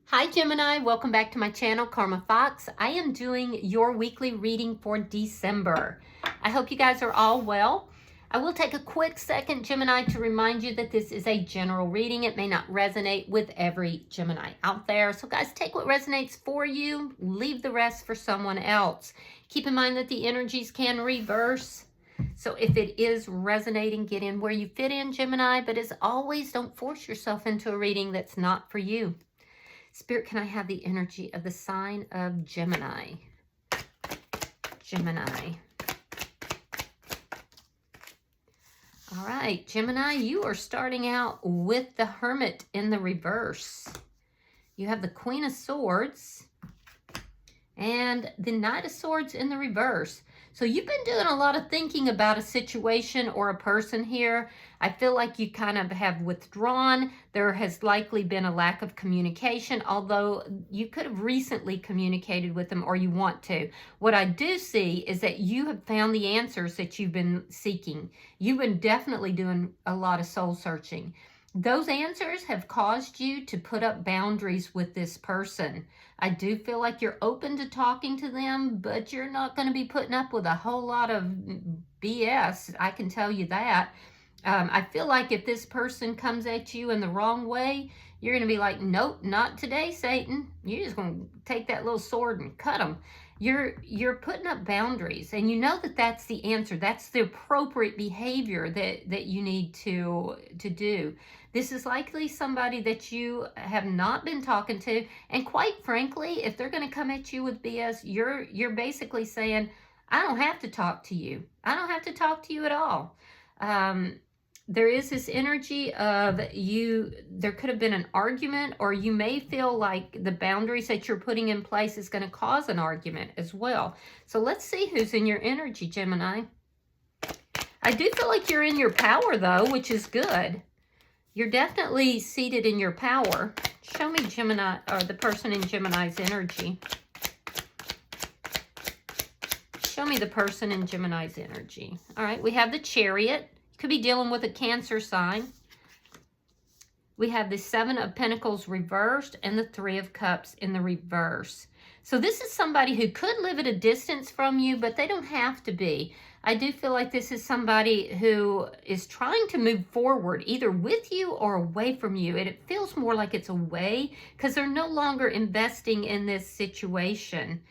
Hi Gemini, welcome back to my channel, Karma Fox. I am doing your weekly reading for December. I hope you guys are all well. I will take a quick second, Gemini, to remind you that this is a general reading. It may not resonate with every Gemini out there. So guys, take what resonates for you, leave the rest for someone else. Keep in mind that the energies can reverse. So if it is resonating, get in where you fit in, Gemini. But as always, don't force yourself into a reading that's not for you. Spirit, can I have the energy of the sign of Gemini? Gemini. All right, Gemini, you are starting out with the Hermit in the reverse. You have the Queen of Swords and the Knight of Swords in the reverse. So you've been doing a lot of thinking about a situation or a person here. I feel like you kind of have withdrawn. There has likely been a lack of communication, although you could have recently communicated with them or you want to. What I do see is that you have found the answers that you've been seeking. You've been definitely doing a lot of soul searching. Those answers have caused you to put up boundaries with this person. I do feel like you're open to talking to them, but you're not going to be putting up with a whole lot of BS. I can tell you that. I feel like if this person comes at you in the wrong way, you're going to be like, nope, not today, Satan. You're just going to take that little sword and cut them. You're putting up boundaries, and you know that that's the answer. That's the appropriate behavior that you need to do. This is likely somebody that you have not been talking to, and quite frankly, if they're going to come at you with BS, you're basically saying, I don't have to talk to you. I don't have to talk to you at all. There is this energy of there could have been an argument, or you may feel like the boundaries that you're putting in place is going to cause an argument as well. So let's see who's in your energy, Gemini. I do feel like you're in your power, though, which is good. You're definitely seated in your power. Show me Gemini, or the person in Gemini's energy. Show me the person in Gemini's energy. All right, we have the Chariot. Could be dealing with a Cancer sign. We have the Seven of Pentacles reversed and the Three of Cups in the reverse. So this is somebody who could live at a distance from you, but they don't have to be. I do feel like this is somebody who is trying to move forward, either with you or away from you. And it feels more like it's away because they're no longer investing in this situation.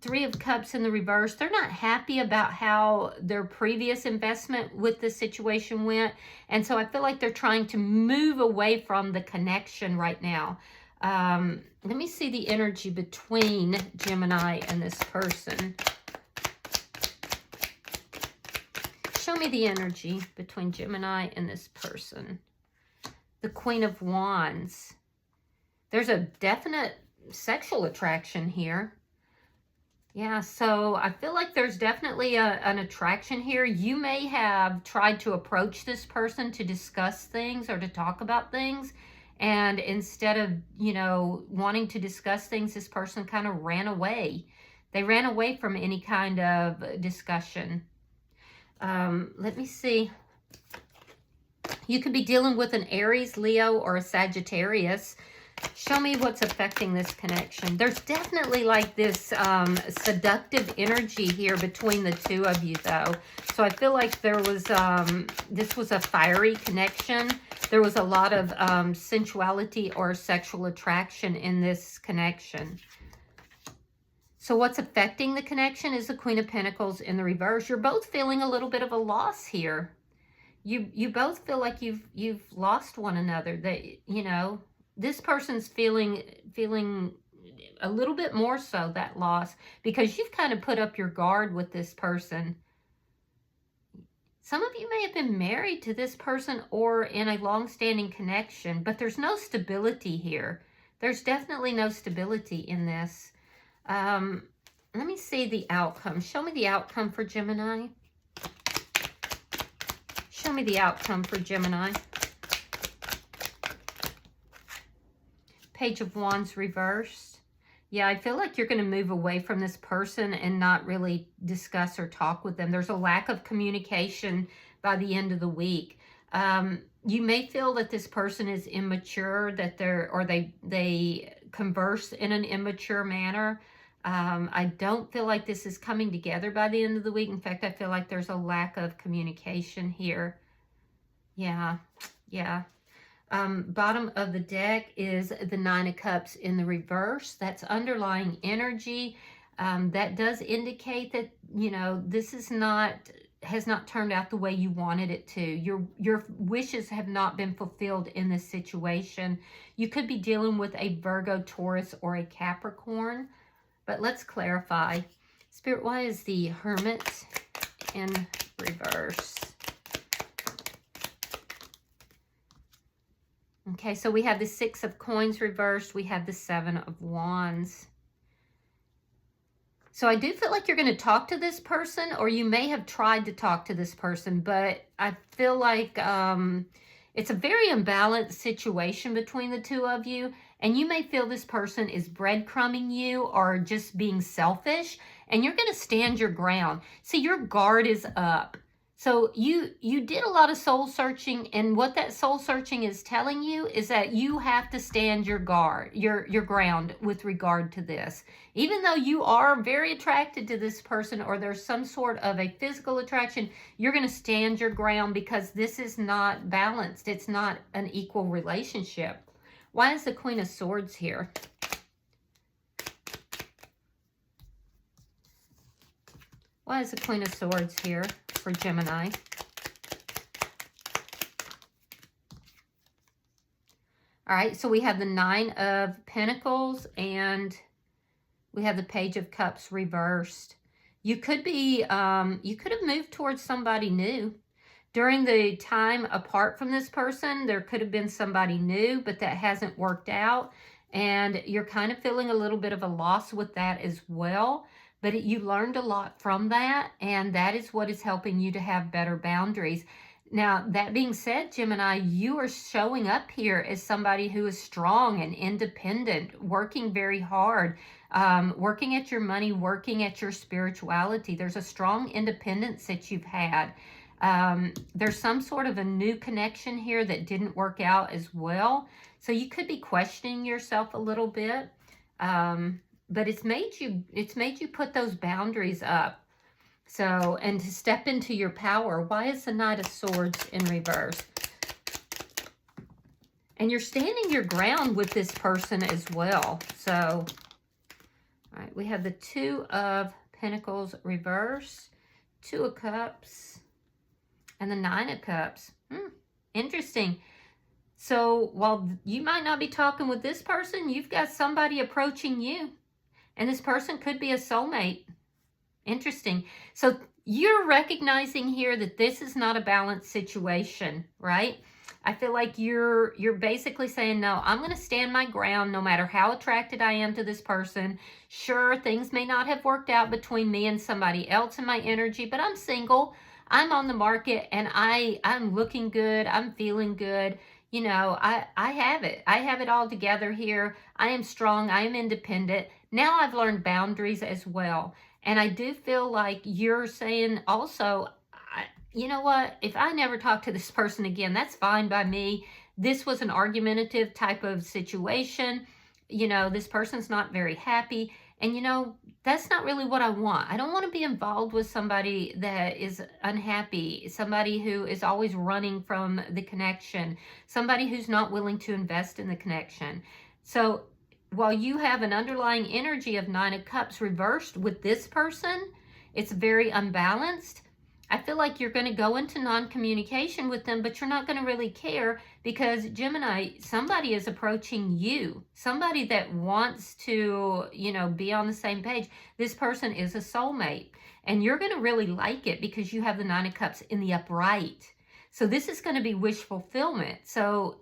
Three of Cups in the reverse. They're not happy about how their previous investment with the situation went. And so I feel like they're trying to move away from the connection right now. Let me see the energy between Gemini and this person. Show me the energy between Gemini and this person. The Queen of Wands. There's a definite sexual attraction here. Yeah, so I feel like there's definitely an attraction here. You may have tried to approach this person to discuss things or to talk about things. And instead of, wanting to discuss things, this person kind of ran away. They ran away from any kind of discussion. Let me see. You could be dealing with an Aries, Leo, or a Sagittarius. Show me what's affecting this connection. There's definitely like this seductive energy here between the two of you, though. So I feel like there was, this was a fiery connection. There was a lot of sensuality or sexual attraction in this connection. So what's affecting the connection is the Queen of Pentacles in the reverse. You're both feeling a little bit of a loss here. You both feel like you've lost one another. That, this person's feeling a little bit more so that loss because you've kind of put up your guard with this person. Some of you may have been married to this person or in a long-standing connection, but there's no stability here. There's definitely no stability in this. Let me see the outcome. Show me the outcome for Gemini. Show me the outcome for Gemini. Page of Wands reversed. Yeah, I feel like you're going to move away from this person and not really discuss or talk with them. There's a lack of communication by the end of the week. You may feel that this person is immature, that they converse in an immature manner. I don't feel like this is coming together by the end of the week. In fact, I feel like there's a lack of communication here. Yeah. Bottom of the deck is the Nine of Cups in the reverse. That's underlying energy. That does indicate that, you know, this has not turned out the way you wanted it to. Your wishes have not been fulfilled in this situation. You could be dealing with a Virgo, Taurus, or a Capricorn. But let's clarify. Spirit, why is the Hermit in reverse? Okay, so we have the Six of Coins reversed. We have the Seven of Wands. So I do feel like you're going to talk to this person, or you may have tried to talk to this person, but I feel like it's a very imbalanced situation between the two of you, and you may feel this person is breadcrumbing you or just being selfish, and you're going to stand your ground. See, your guard is up. So you did a lot of soul searching, and what that soul searching is telling you is that you have to stand your guard, your ground with regard to this. Even though you are very attracted to this person, or there's some sort of a physical attraction, you're going to stand your ground because this is not balanced. It's not an equal relationship. Why is the Queen of Swords here? Why is the Queen of Swords here for Gemini? All right, so we have the Nine of Pentacles and we have the Page of Cups reversed. You could be, you could have moved towards somebody new. During the time apart from this person, there could have been somebody new, but that hasn't worked out. And you're kind of feeling a little bit of a loss with that as well. But you learned a lot from that, and that is what is helping you to have better boundaries. Now, that being said, Gemini, you are showing up here as somebody who is strong and independent, working very hard, working at your money, working at your spirituality. There's a strong independence that you've had. There's some sort of a new connection here that didn't work out as well. So you could be questioning yourself a little bit. But it's made you put those boundaries up. So, and to step into your power. Why is the Knight of Swords in reverse? And you're standing your ground with this person as well. So, all right, we have the Two of Pentacles reverse, Two of Cups, and the Nine of Cups. Interesting. So, while you might not be talking with this person, you've got somebody approaching you. And this person could be a soulmate. Interesting. So you're recognizing here that this is not a balanced situation, right? I feel like you're basically saying, no, I'm going to stand my ground no matter how attracted I am to this person. Sure, things may not have worked out between me and somebody else in my energy, but I'm single. I'm on the market, and I'm looking good. I'm feeling good. You know, I have it. I have it all together here. I am strong. I am independent. Now I've learned boundaries as well. And I do feel like you're saying also, you know what? If I never talk to this person again, that's fine by me. This was an argumentative type of situation. You know, this person's not very happy. And, you know, that's not really what I want. I don't want to be involved with somebody that is unhappy, somebody who is always running from the connection, somebody who's not willing to invest in the connection. So while you have an underlying energy of Nine of Cups reversed with this person, it's very unbalanced. I feel like you're going to go into non-communication with them, but you're not going to really care because, Gemini, somebody is approaching you. Somebody that wants to, you know, be on the same page. This person is a soulmate. And you're going to really like it because you have the Nine of Cups in the upright. So this is going to be wish fulfillment. So,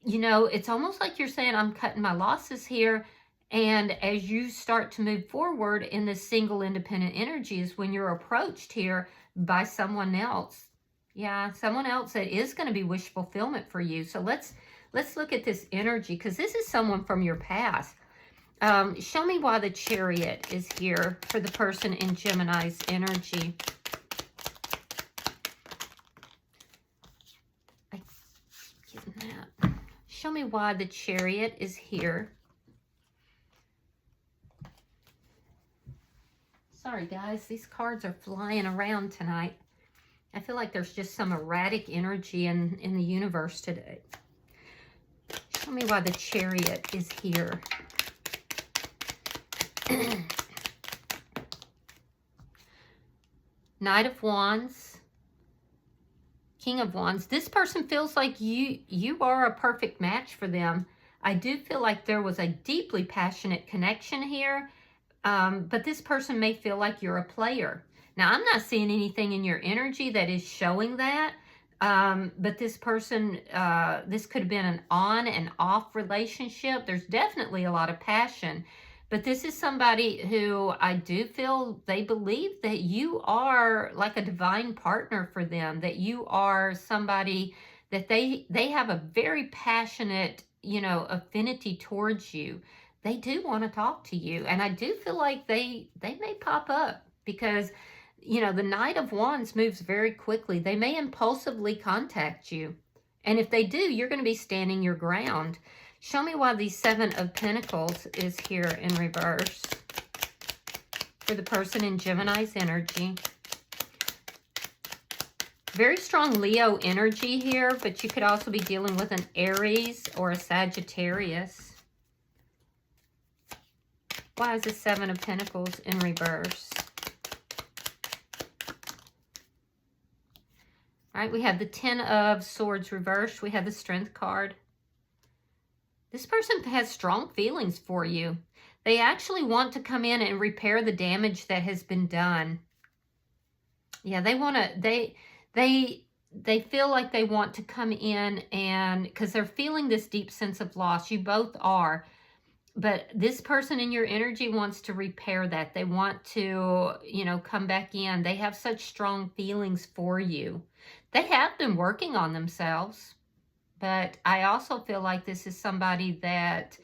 you know, it's almost like you're saying, I'm cutting my losses here. And as you start to move forward in this single independent energy is when you're approached here by someone else. Yeah, someone else that is going to be wish fulfillment for you. So let's look at this energy because this is someone from your past. Show me why the Chariot is here for the person in Gemini's energy. Show me why the Chariot is here. Sorry, guys. These cards are flying around tonight. I feel like there's just some erratic energy in the universe today. Show me why the Chariot is here. Knight of Wands. King of Wands. This person feels like you are a perfect match for them. I do feel like there was a deeply passionate connection here, but this person may feel like you're a player. Now, I'm not seeing anything in your energy that is showing that, but this person, this could have been an on and off relationship. There's definitely a lot of passion, but this is somebody who I do feel they believe that you are like a divine partner for them, that you are somebody that they have a very passionate, you know, affinity towards you. They do want to talk to you, and I do feel like they may pop up because, you know, the Knight of Wands moves very quickly. They may impulsively contact you, and if they do, you're going to be standing your ground. Show me why the Seven of Pentacles is here in reverse for the person in Gemini's energy. Very strong Leo energy here, but you could also be dealing with an Aries or a Sagittarius. Why is the Seven of Pentacles in reverse? All right, we have the Ten of Swords reversed. We have the Strength card. This person has strong feelings for you. They actually want to come in and repair the damage that has been done. Yeah, they want to, they feel like they want to come in and, because they're feeling this deep sense of loss. You both are. But this person in your energy wants to repair that. They want to, you know, come back in. They have such strong feelings for you. They have been working on themselves. But I also feel like this is somebody that,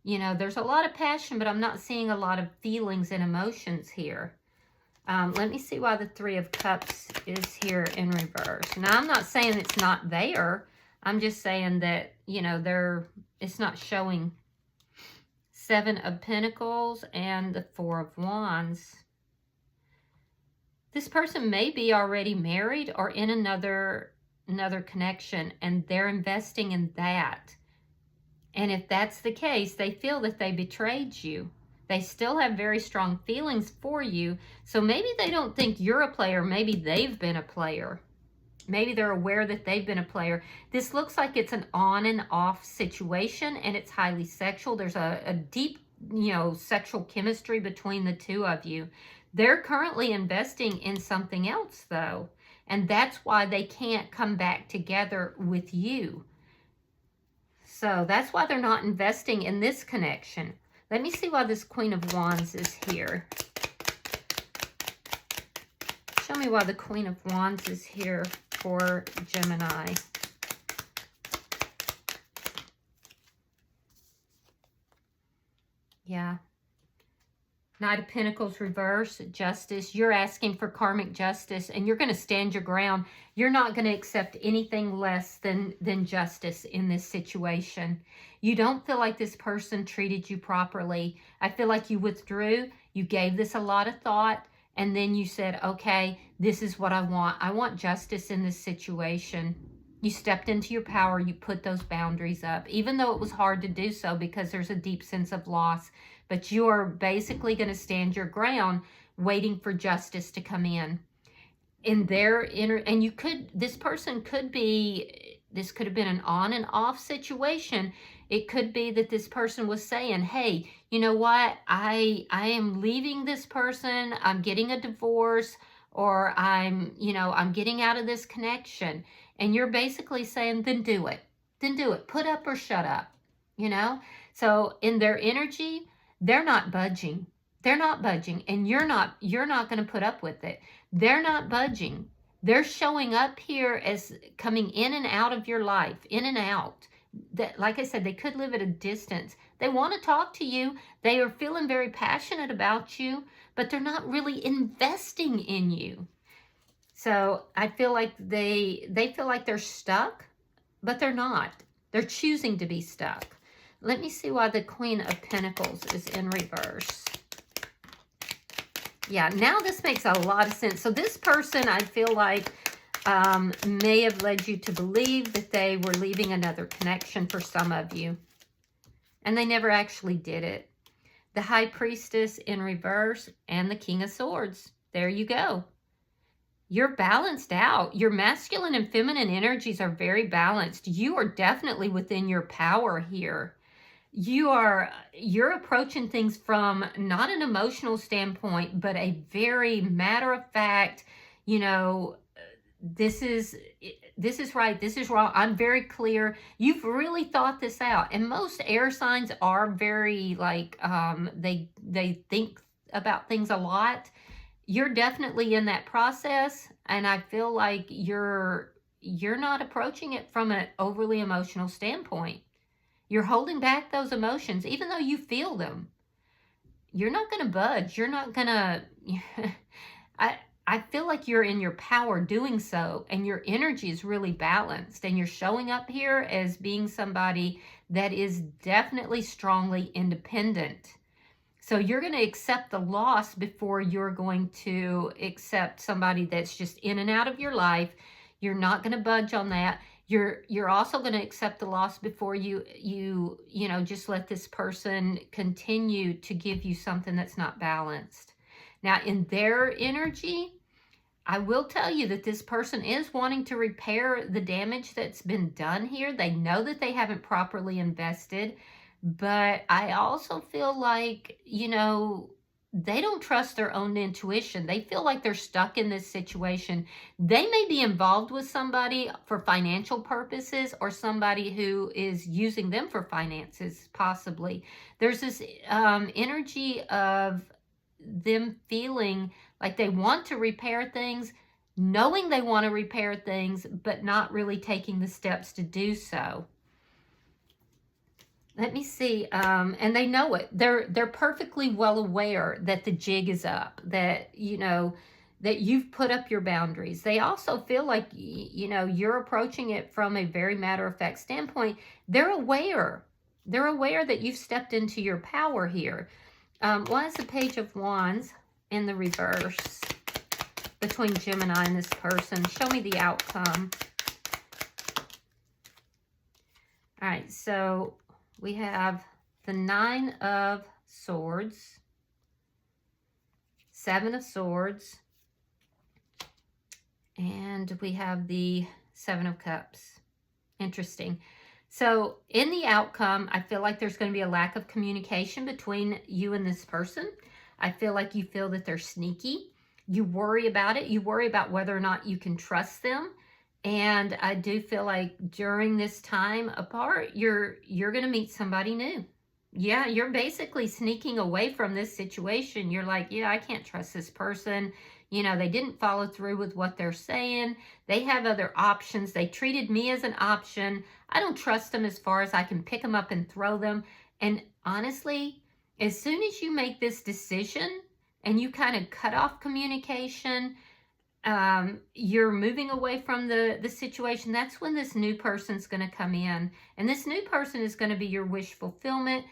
you know, there's a lot of passion, but I'm not seeing a lot of feelings and emotions here. Let me see why the Three of Cups is here in reverse. Now, I'm not saying it's not there. I'm just saying that, you know, it's not showing. Seven of Pentacles and the Four of Wands. This person may be already married or in another connection, and they're investing in that. And if that's the case, they feel that they betrayed you. They still have very strong feelings for you. So maybe they don't think you're a player. Maybe they've been a player. Maybe they're aware that they've been a player. This looks like it's an on and off situation, and it's highly sexual. There's a deep, you know, sexual chemistry between the two of you. They're currently investing in something else, though. And that's why they can't come back together with you. So that's why they're not investing in this connection. Let me see why this Queen of Wands is here. Show me why the Queen of Wands is here for Gemini. Yeah. Knight of Pentacles reverse, justice. You're asking for karmic justice, and you're going to stand your ground. You're not going to accept anything less than justice in this situation. You don't feel like this person treated you properly. I feel like you withdrew. You gave this a lot of thought, and then you said, okay, this is what I want. I want justice in this situation. You stepped into your power. You put those boundaries up, even though it was hard to do so because there's a deep sense of loss. But you are basically going to stand your ground waiting for justice to come in. And you could, this person could be, this could have been an on and off situation. It could be that this person was saying, hey, you know what? I am leaving this person. I'm getting a divorce, or I'm getting out of this connection. And you're basically saying, then do it. Then do it. Put up or shut up, you know? So in their energy, they're not budging. They're not budging, and you're not going to put up with it. They're not budging. They're showing up here as coming in and out of your life, in and out. That, like I said, they could live at a distance. They want to talk to you. They are feeling very passionate about you, but they're not really investing in you. So I feel like they feel like they're stuck, but they're not. They're choosing to be stuck. Let me see why the Queen of Pentacles is in reverse. Yeah, now this makes a lot of sense. So this person, I feel like, may have led you to believe that they were leaving another connection for some of you. And they never actually did it. The High Priestess in reverse and the King of Swords. There you go. You're balanced out. Your masculine and feminine energies are very balanced. You are definitely within your power here. You're approaching things from not an emotional standpoint, but a very matter-of-fact, you know, this is right, this is wrong, I'm very clear. You've really thought this out. And most air signs are very like, they think about things a lot. You're definitely in that process, and I feel like you're not approaching it from an overly emotional standpoint. You're holding back those emotions, even though you feel them. You're not going to budge. You're not going to... I feel like you're in your power doing so, and your energy is really balanced, and you're showing up here as being somebody that is definitely strongly independent. So you're going to accept the loss before you're going to accept somebody that's just in and out of your life. You're not going to budge on that. You're also going to accept the loss before you know, just let this person continue to give you something that's not balanced. Now, in their energy, I will tell you that this person is wanting to repair the damage that's been done here. They know that they haven't properly invested, but I also feel like, you know, they don't trust their own intuition. They feel like they're stuck in this situation. They may be involved with somebody for financial purposes, or somebody who is using them for finances, possibly. There's this energy of them feeling like they want to repair things, knowing they want to repair things, but not really taking the steps to do so. Let me see, and they know it. They're perfectly well aware that the jig is up, that, you know, that you've put up your boundaries. They also feel like, you know, you're approaching it from a very matter-of-fact standpoint. They're aware. They're aware that you've stepped into your power here. Why is the Page of Wands in the reverse between Gemini and this person? Show me the outcome. All right, so we have the Nine of Swords, Seven of Swords, and we have the Seven of Cups. Interesting. So in the outcome, I feel like there's going to be a lack of communication between you and this person. I feel like you feel that they're sneaky. You worry about it. You worry about whether or not you can trust them. And I do feel like during this time apart, you're going to meet somebody new. Yeah, you're basically sneaking away from this situation. You're like, yeah, I can't trust this person. You know, they didn't follow through with what they're saying. They have other options. They treated me as an option. I don't trust them as far as I can pick them up and throw them. And honestly, as soon as you make this decision and you kind of cut off communication, you're moving away from the situation, that's when this new person's going to come in. And this new person is going to be your wish fulfillment.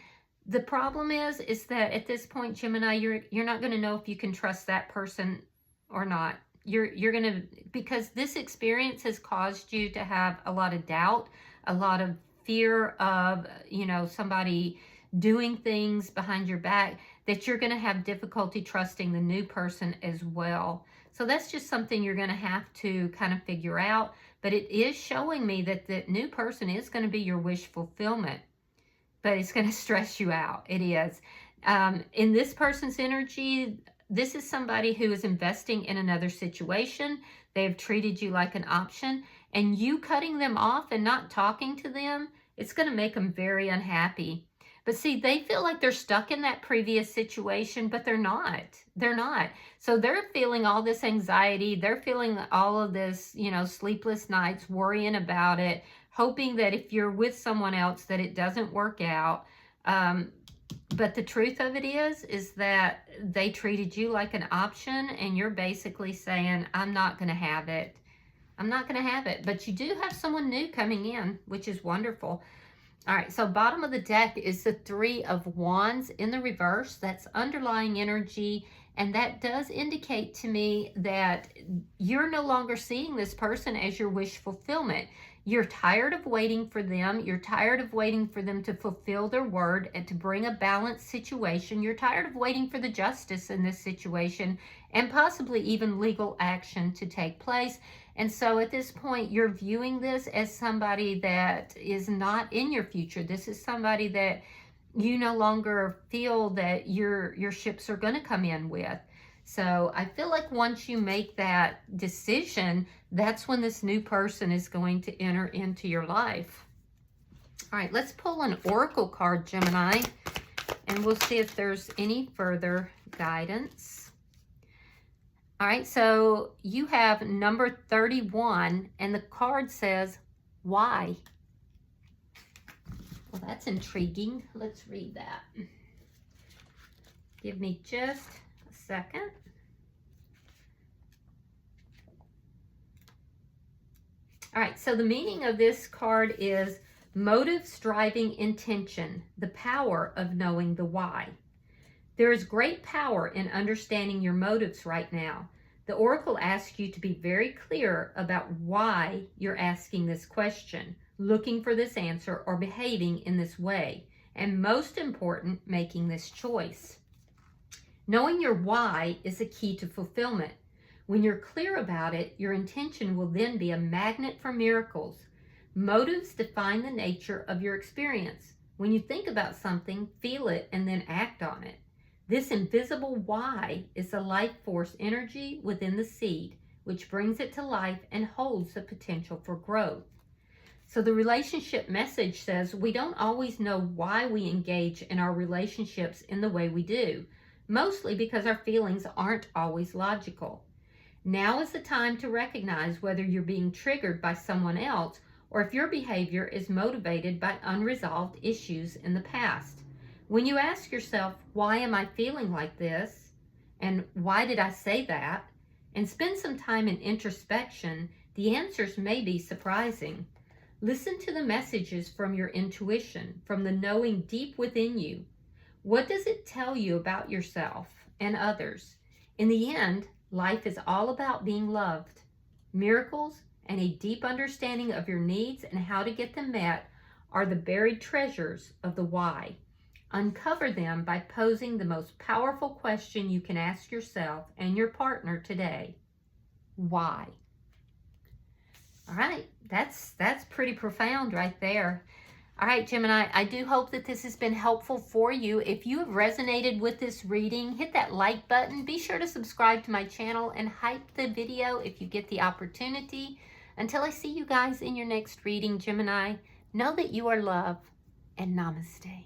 The problem is that at this point, Gemini, you're not going to know if you can trust that person or not. You're going to, because this experience has caused you to have a lot of doubt, a lot of fear of, you know, somebody doing things behind your back, that you're going to have difficulty trusting the new person as well. So that's just something you're going to have to kind of figure out. But it is showing me that the new person is going to be your wish fulfillment. But it's going to stress you out. It is. In this person's energy, this is somebody who is investing in another situation. They have treated you like an option. And you cutting them off and not talking to them, it's going to make them very unhappy. But see, they feel like they're stuck in that previous situation, but they're not. They're not. So they're feeling all this anxiety. They're feeling all of this, you know, sleepless nights, worrying about it, hoping that if you're with someone else that it doesn't work out. But the truth of it is that they treated you like an option, and you're basically saying, I'm not going to have it. I'm not going to have it. But you do have someone new coming in, which is wonderful. All right, so bottom of the deck is the Three of Wands in the reverse. That's underlying energy, and that does indicate to me that you're no longer seeing this person as your wish fulfillment. You're tired of waiting for them. You're tired of waiting for them to fulfill their word and to bring a balanced situation. You're tired of waiting for the justice in this situation and possibly even legal action to take place. And so at this point, you're viewing this as somebody that is not in your future. This is somebody that you no longer feel that your ships are going to come in with. So I feel like once you make that decision, that's when this new person is going to enter into your life. All right, let's pull an oracle card, Gemini, and we'll see if there's any further guidance. All right, so you have number 31, and the card says, why? Well, that's intriguing. Let's read that. Give me just a second. All right, so the meaning of this card is motives driving intention, the power of knowing the why. There is great power in understanding your motives right now. The oracle asks you to be very clear about why you're asking this question, looking for this answer, or behaving in this way, and most important, making this choice. Knowing your why is the key to fulfillment. When you're clear about it, your intention will then be a magnet for miracles. Motives define the nature of your experience. When you think about something, feel it, and then act on it. This invisible why is the life force energy within the seed, which brings it to life and holds the potential for growth. So the relationship message says we don't always know why we engage in our relationships in the way we do, mostly because our feelings aren't always logical. Now is the time to recognize whether you're being triggered by someone else or if your behavior is motivated by unresolved issues in the past. When you ask yourself, why am I feeling like this? And why did I say that? And spend some time in introspection, the answers may be surprising. Listen to the messages from your intuition, from the knowing deep within you. What does it tell you about yourself and others? In the end, life is all about being loved. Miracles and a deep understanding of your needs and how to get them met are the buried treasures of the why. Uncover them by posing the most powerful question you can ask yourself and your partner today. Why? All right, that's pretty profound right there. All right, Gemini, I do hope that this has been helpful for you. If you have resonated with this reading, hit that like button. Be sure to subscribe to my channel and hype the video if you get the opportunity. Until I see you guys in your next reading, Gemini, know that you are loved, and namaste.